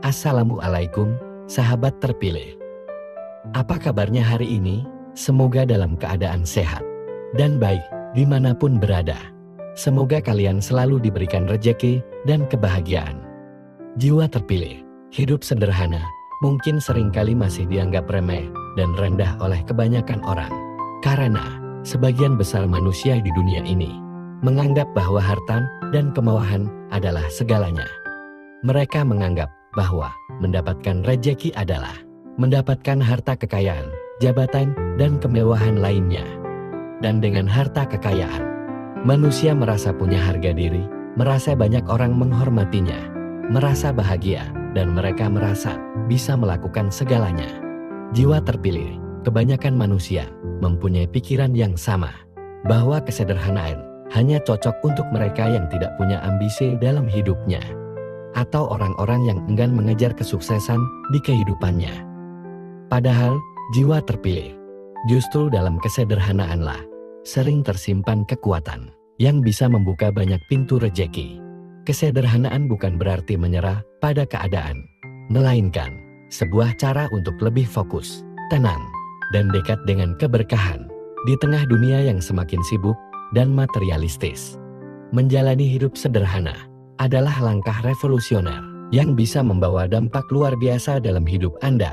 Assalamualaikum, sahabat terpilih. Apa kabarnya hari ini? Semoga dalam keadaan sehat dan baik dimanapun berada. Semoga kalian selalu diberikan rejeki dan kebahagiaan. Jiwa terpilih, hidup sederhana, mungkin seringkali masih dianggap remeh dan rendah oleh kebanyakan orang. Karena sebagian besar manusia di dunia ini menganggap bahwa harta dan kemewahan adalah segalanya. Mereka menganggap bahwa mendapatkan rejeki adalah mendapatkan harta kekayaan, jabatan, dan kemewahan lainnya. Dan dengan harta kekayaan, manusia merasa punya harga diri, merasa banyak orang menghormatinya, merasa bahagia, dan mereka merasa bisa melakukan segalanya. Jiwa terpilih, kebanyakan manusia mempunyai pikiran yang sama, bahwa kesederhanaan hanya cocok untuk mereka yang tidak punya ambisi dalam hidupnya, atau orang-orang yang enggan mengejar kesuksesan di kehidupannya. Padahal, jiwa terpilih, justru dalam kesederhanaanlah sering tersimpan kekuatan yang bisa membuka banyak pintu rejeki. Kesederhanaan bukan berarti menyerah pada keadaan, melainkan sebuah cara untuk lebih fokus, tenang, dan dekat dengan keberkahan di tengah dunia yang semakin sibuk dan materialistis. Menjalani hidup sederhana adalah langkah revolusioner yang bisa membawa dampak luar biasa dalam hidup Anda.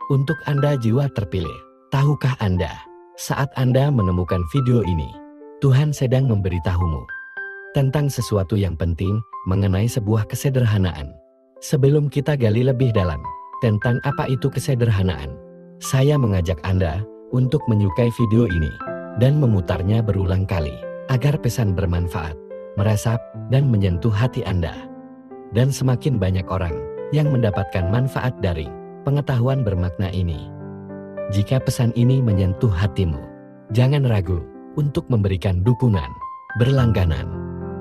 Untuk Anda jiwa terpilih, tahukah Anda, saat Anda menemukan video ini, Tuhan sedang memberitahumu tentang sesuatu yang penting mengenai sebuah kesederhanaan. Sebelum kita gali lebih dalam tentang apa itu kesederhanaan, saya mengajak Anda untuk menyukai video ini dan memutarnya berulang kali, agar pesan bermanfaat, meresap, dan menyentuh hati Anda. Dan semakin banyak orang yang mendapatkan manfaat dari pengetahuan bermakna ini. Jika pesan ini menyentuh hatimu, jangan ragu untuk memberikan dukungan, berlangganan,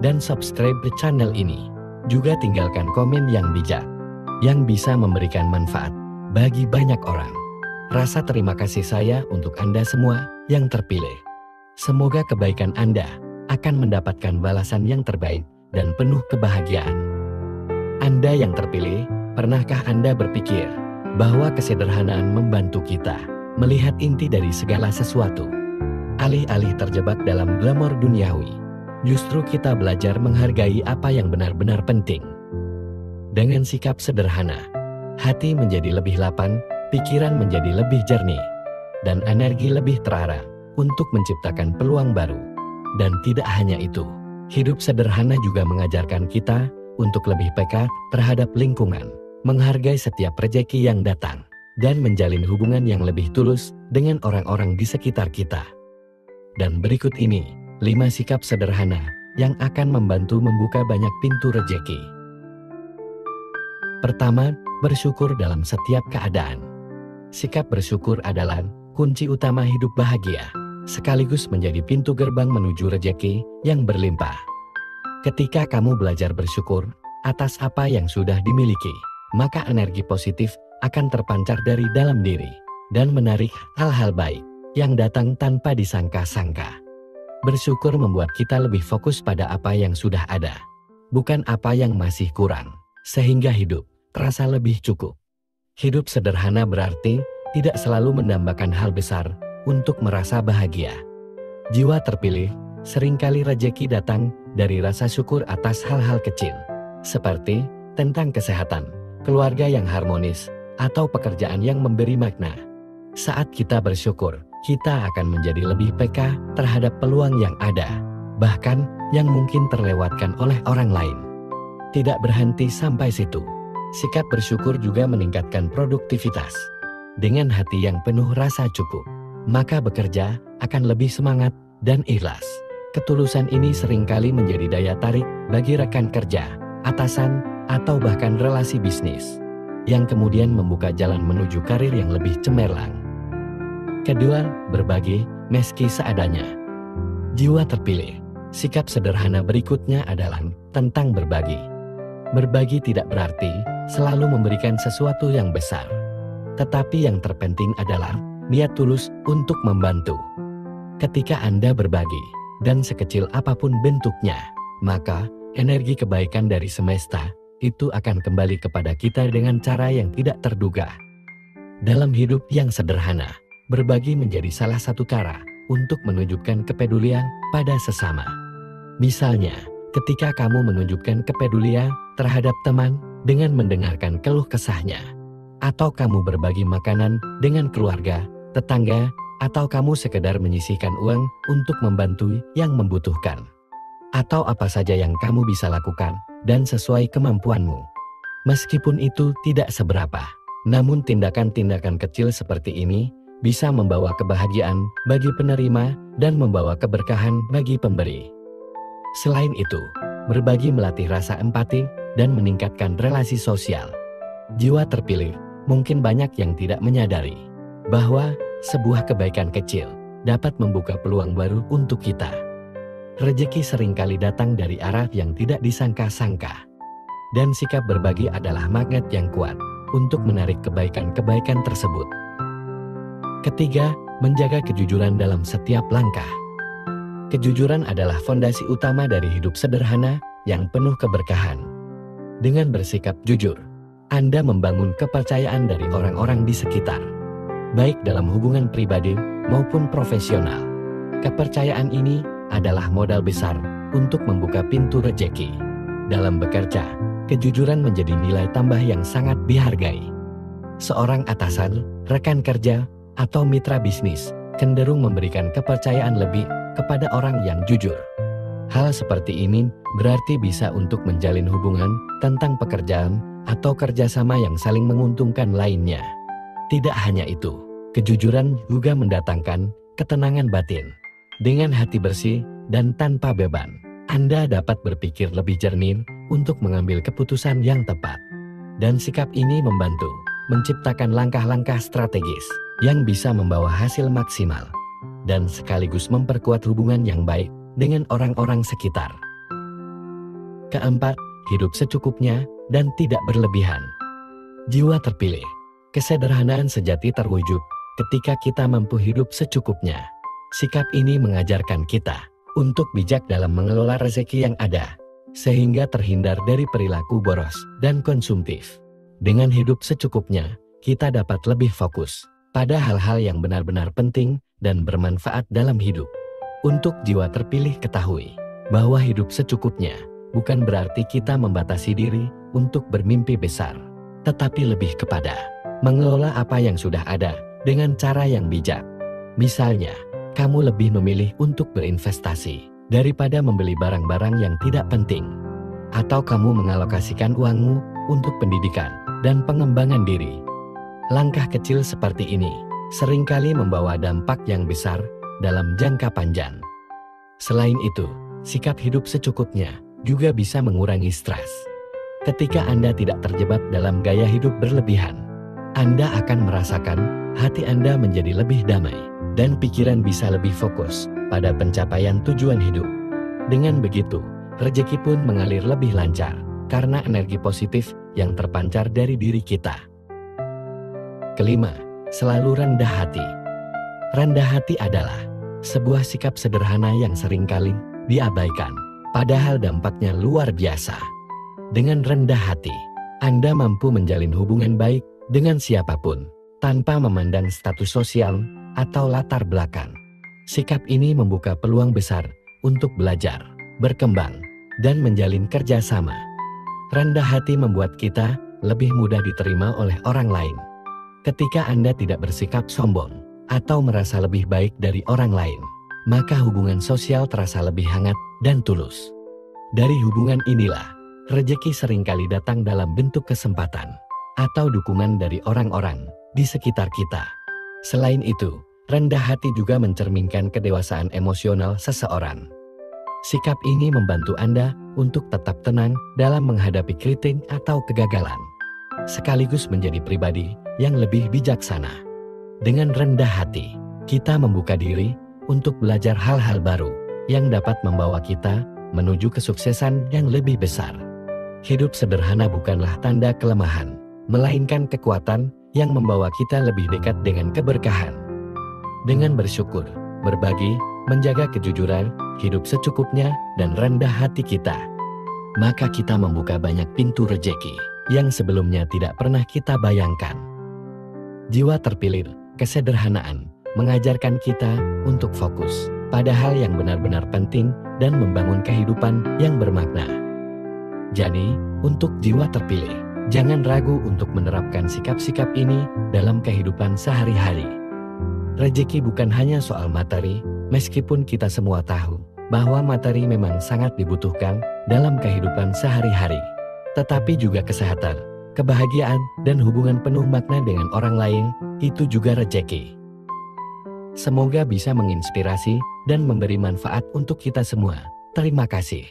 dan subscribe ke channel ini. Juga tinggalkan komen yang bijak, yang bisa memberikan manfaat bagi banyak orang. Rasa terima kasih saya untuk Anda semua yang terpilih. Semoga kebaikan Anda akan mendapatkan balasan yang terbaik dan penuh kebahagiaan. Anda yang terpilih, pernahkah Anda berpikir bahwa kesederhanaan membantu kita melihat inti dari segala sesuatu? Alih-alih terjebak dalam glamor duniawi, justru kita belajar menghargai apa yang benar-benar penting. Dengan sikap sederhana, hati menjadi lebih lapang, pikiran menjadi lebih jernih, dan energi lebih terarah untuk menciptakan peluang baru. Dan tidak hanya itu, hidup sederhana juga mengajarkan kita untuk lebih peka terhadap lingkungan, menghargai setiap rejeki yang datang, dan menjalin hubungan yang lebih tulus dengan orang-orang di sekitar kita. Dan berikut ini 5 sikap sederhana yang akan membantu membuka banyak pintu rejeki. Pertama, bersyukur dalam setiap keadaan. Sikap bersyukur adalah kunci utama hidup bahagia, sekaligus menjadi pintu gerbang menuju rejeki yang berlimpah. Ketika kamu belajar bersyukur atas apa yang sudah dimiliki, maka energi positif akan terpancar dari dalam diri dan menarik hal-hal baik yang datang tanpa disangka-sangka. Bersyukur membuat kita lebih fokus pada apa yang sudah ada, bukan apa yang masih kurang, sehingga hidup terasa lebih cukup. Hidup sederhana berarti tidak selalu mendambakan hal besar untuk merasa bahagia. Jiwa terpilih, seringkali rejeki datang dari rasa syukur atas hal-hal kecil, seperti tentang kesehatan, keluarga yang harmonis, atau pekerjaan yang memberi makna. Saat kita bersyukur, kita akan menjadi lebih peka terhadap peluang yang ada, bahkan yang mungkin terlewatkan oleh orang lain. Tidak berhenti sampai situ, sikap bersyukur juga meningkatkan produktivitas. Dengan hati yang penuh rasa cukup, maka bekerja akan lebih semangat dan ikhlas. Ketulusan ini seringkali menjadi daya tarik bagi rekan kerja, atasan, atau bahkan relasi bisnis, yang kemudian membuka jalan menuju karir yang lebih cemerlang. Kedua, berbagi meski seadanya. Jiwa terpilih, sikap sederhana berikutnya adalah tentang berbagi. Berbagi tidak berarti selalu memberikan sesuatu yang besar, tetapi yang terpenting adalah niat tulus untuk membantu. Ketika Anda berbagi, dan sekecil apapun bentuknya, maka energi kebaikan dari semesta itu akan kembali kepada kita dengan cara yang tidak terduga. Dalam hidup yang sederhana, berbagi menjadi salah satu cara untuk menunjukkan kepedulian pada sesama. Misalnya, ketika kamu menunjukkan kepedulian terhadap teman dengan mendengarkan keluh kesahnya, atau kamu berbagi makanan dengan keluarga, tetangga, atau kamu sekedar menyisihkan uang untuk membantu yang membutuhkan, atau apa saja yang kamu bisa lakukan dan sesuai kemampuanmu. Meskipun itu tidak seberapa, namun tindakan-tindakan kecil seperti ini bisa membawa kebahagiaan bagi penerima dan membawa keberkahan bagi pemberi. Selain itu, berbagi melatih rasa empati dan meningkatkan relasi sosial. Jiwa terpilih mungkin banyak yang tidak menyadari bahwa sebuah kebaikan kecil dapat membuka peluang baru untuk kita. Rezeki seringkali datang dari arah yang tidak disangka-sangka, dan sikap berbagi adalah magnet yang kuat untuk menarik kebaikan-kebaikan tersebut. Ketiga, menjaga kejujuran dalam setiap langkah. Kejujuran adalah fondasi utama dari hidup sederhana yang penuh keberkahan. Dengan bersikap jujur, Anda membangun kepercayaan dari orang-orang di sekitar, baik dalam hubungan pribadi maupun profesional. Kepercayaan ini adalah modal besar untuk membuka pintu rezeki. Dalam bekerja, kejujuran menjadi nilai tambah yang sangat dihargai. Seorang atasan, rekan kerja, atau mitra bisnis cenderung memberikan kepercayaan lebih kepada orang yang jujur. Hal seperti ini berarti bisa untuk menjalin hubungan tentang pekerjaan atau kerjasama yang saling menguntungkan lainnya. Tidak hanya itu, kejujuran juga mendatangkan ketenangan batin. Dengan hati bersih dan tanpa beban, Anda dapat berpikir lebih jernih untuk mengambil keputusan yang tepat. Dan sikap ini membantu menciptakan langkah-langkah strategis yang bisa membawa hasil maksimal dan sekaligus memperkuat hubungan yang baik dengan orang-orang sekitar. Keempat, hidup secukupnya dan tidak berlebihan. Jiwa terpilih, kesederhanaan sejati terwujud ketika kita mampu hidup secukupnya. Sikap ini mengajarkan kita untuk bijak dalam mengelola rezeki yang ada, sehingga terhindar dari perilaku boros dan konsumtif. Dengan hidup secukupnya, kita dapat lebih fokus pada hal-hal yang benar-benar penting dan bermanfaat dalam hidup. Untuk jiwa terpilih, ketahui bahwa hidup secukupnya bukan berarti kita membatasi diri untuk bermimpi besar, tetapi lebih kepada mengelola apa yang sudah ada dengan cara yang bijak. Misalnya, kamu lebih memilih untuk berinvestasi daripada membeli barang-barang yang tidak penting, atau kamu mengalokasikan uangmu untuk pendidikan dan pengembangan diri. Langkah kecil seperti ini seringkali membawa dampak yang besar dalam jangka panjang. Selain itu, sikap hidup secukupnya juga bisa mengurangi stres. Ketika Anda tidak terjebak dalam gaya hidup berlebihan, Anda akan merasakan hati Anda menjadi lebih damai dan pikiran bisa lebih fokus pada pencapaian tujuan hidup. Dengan begitu, rezeki pun mengalir lebih lancar karena energi positif yang terpancar dari diri kita. Kelima, selalu rendah hati. Rendah hati adalah sebuah sikap sederhana yang seringkali diabaikan, padahal dampaknya luar biasa. Dengan rendah hati, Anda mampu menjalin hubungan baik dengan siapapun, tanpa memandang status sosial atau latar belakang. Sikap ini membuka peluang besar untuk belajar, berkembang, dan menjalin kerjasama. Rendah hati membuat kita lebih mudah diterima oleh orang lain. Ketika Anda tidak bersikap sombong atau merasa lebih baik dari orang lain, maka hubungan sosial terasa lebih hangat dan tulus. Dari hubungan inilah, rezeki seringkali datang dalam bentuk kesempatan atau dukungan dari orang-orang di sekitar kita. Selain itu, rendah hati juga mencerminkan kedewasaan emosional seseorang. Sikap ini membantu Anda untuk tetap tenang dalam menghadapi kritik atau kegagalan, sekaligus menjadi pribadi yang lebih bijaksana. Dengan rendah hati, kita membuka diri untuk belajar hal-hal baru yang dapat membawa kita menuju kesuksesan yang lebih besar. Hidup sederhana bukanlah tanda kelemahan, melainkan kekuatan yang membawa kita lebih dekat dengan keberkahan. Dengan bersyukur, berbagi, menjaga kejujuran, hidup secukupnya, dan rendah hati kita maka kita membuka banyak pintu rejeki yang sebelumnya tidak pernah kita bayangkan. Jiwa terpilih, kesederhanaan, mengajarkan kita untuk fokus pada hal yang benar-benar penting dan membangun kehidupan yang bermakna. Jadi, untuk jiwa terpilih, jangan ragu untuk menerapkan sikap-sikap ini dalam kehidupan sehari-hari. Rejeki bukan hanya soal materi, meskipun kita semua tahu bahwa materi memang sangat dibutuhkan dalam kehidupan sehari-hari. Tetapi juga kesehatan, kebahagiaan, dan hubungan penuh makna dengan orang lain, itu juga rejeki. Semoga bisa menginspirasi dan memberi manfaat untuk kita semua. Terima kasih.